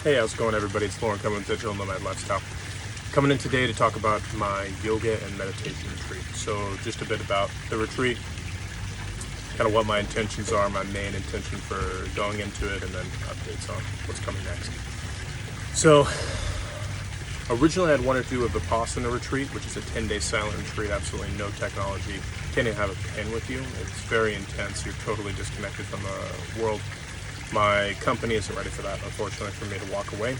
Hey, how's it going, everybody? It's Lauren coming with Digital Nomad Lifestyle. Coming in today to talk about my yoga and meditation retreat. So just a bit about the retreat, kind of what my intentions are, my main intention for going into it, and then updates on what's coming next. So originally I'd wanted to do a Vipassana retreat, which is a 10-day silent retreat, absolutely no technology. Can't even have a pen with you. It's very intense. You're totally disconnected from the world. My company isn't ready for that, unfortunately, for me to walk away.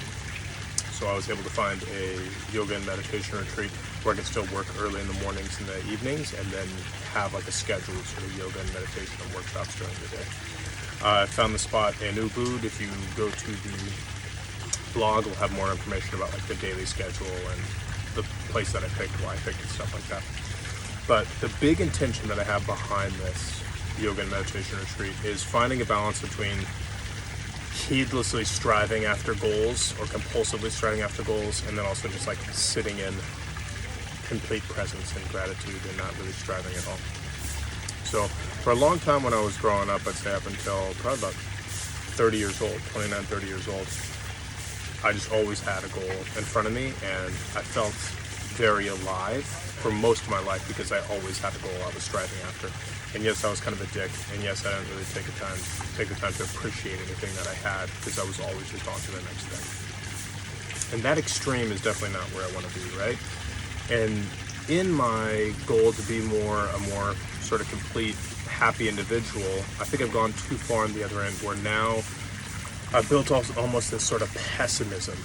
So I was able to find a yoga and meditation retreat where I can still work early in the mornings and the evenings, and then have like a scheduled sort of yoga and meditation and workshops during the day. I found the spot in Ubud. If you go to the blog, we'll have more information about like the daily schedule and the place that I picked, why I picked, and stuff like that. But the big intention that I have behind this yoga and meditation retreat is finding a balance between heedlessly striving after goals or compulsively striving after goals, and then also just like sitting in complete presence and gratitude and not really striving at all. So for a long time when I was growing up, I'd say up until probably about 30 years old, 29, 30 years old, I just always had a goal in front of me, and I felt very alive for most of my life because I always had a goal I was striving after. And yes, I was kind of a dick, and yes, I didn't really take the time to appreciate anything that I had because I was always just on to the next thing. And that extreme is definitely not where I want to be, right? And in my goal to be a more sort of complete, happy individual, I think I've gone too far on the other end, where now I've built almost this sort of pessimism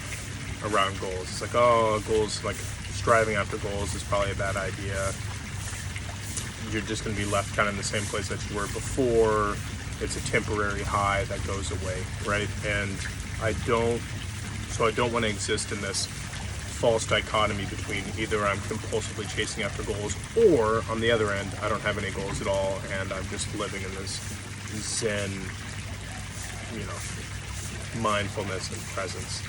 around goals. It's like, oh, goals, like striving after goals is probably a bad idea. You're just going to be left kind of in the same place that you were before. It's a temporary high that goes away, right? And I don't want to exist in this false dichotomy between either I'm compulsively chasing after goals, or on the other end, I don't have any goals at all, and I'm just living in this Zen, mindfulness and presence.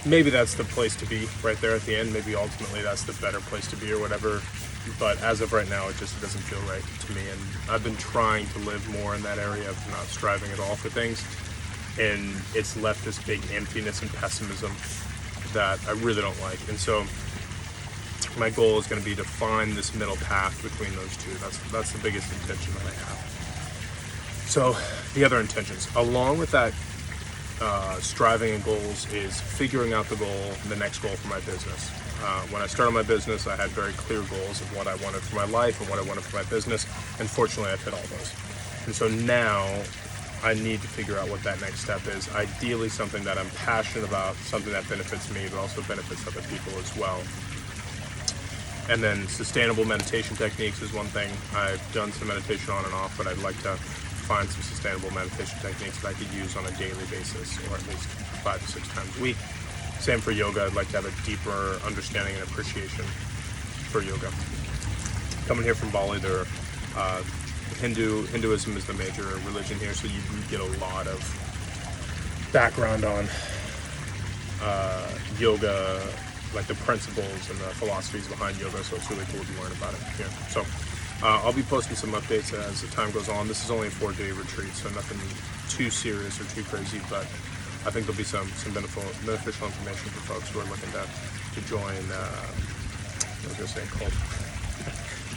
Maybe that's the place to be right there at the end. Maybe ultimately that's the better place to be or whatever. But as of right now, it just doesn't feel right to me. And I've been trying to live more in that area of not striving at all for things. And it's left this big emptiness and pessimism that I really don't like. And so my goal is going to be to find this middle path between those two. That's the biggest intention that I have. So the other intentions, along with that, striving and goals, is figuring out the next goal for my business. When I started my business, I had very clear goals of what I wanted for my life and what I wanted for my business, and fortunately I've hit all those. And so now I need to figure out what that next step is. Ideally something that I'm passionate about, something that benefits me, but also benefits other people as well. And then sustainable meditation techniques is one thing. I've done some meditation on and off, but I'd like to find some sustainable meditation techniques that I could use on a daily basis, or at least 5 to 6 times a week. Same for yoga. I'd like to have a deeper understanding and appreciation for yoga. Coming here from Bali, Hinduism is the major religion here, so you get a lot of background on yoga, like the principles and the philosophies behind yoga, so it's really cool to learn about it here. So I'll be posting some updates as the time goes on. This is only a 4-day retreat, so nothing too serious or too crazy, but I think there'll be some beneficial information for folks who are looking to join,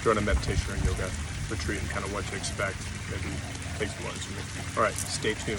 join a meditation or yoga retreat and kind of what to expect, maybe take some learns from me. All right, stay tuned.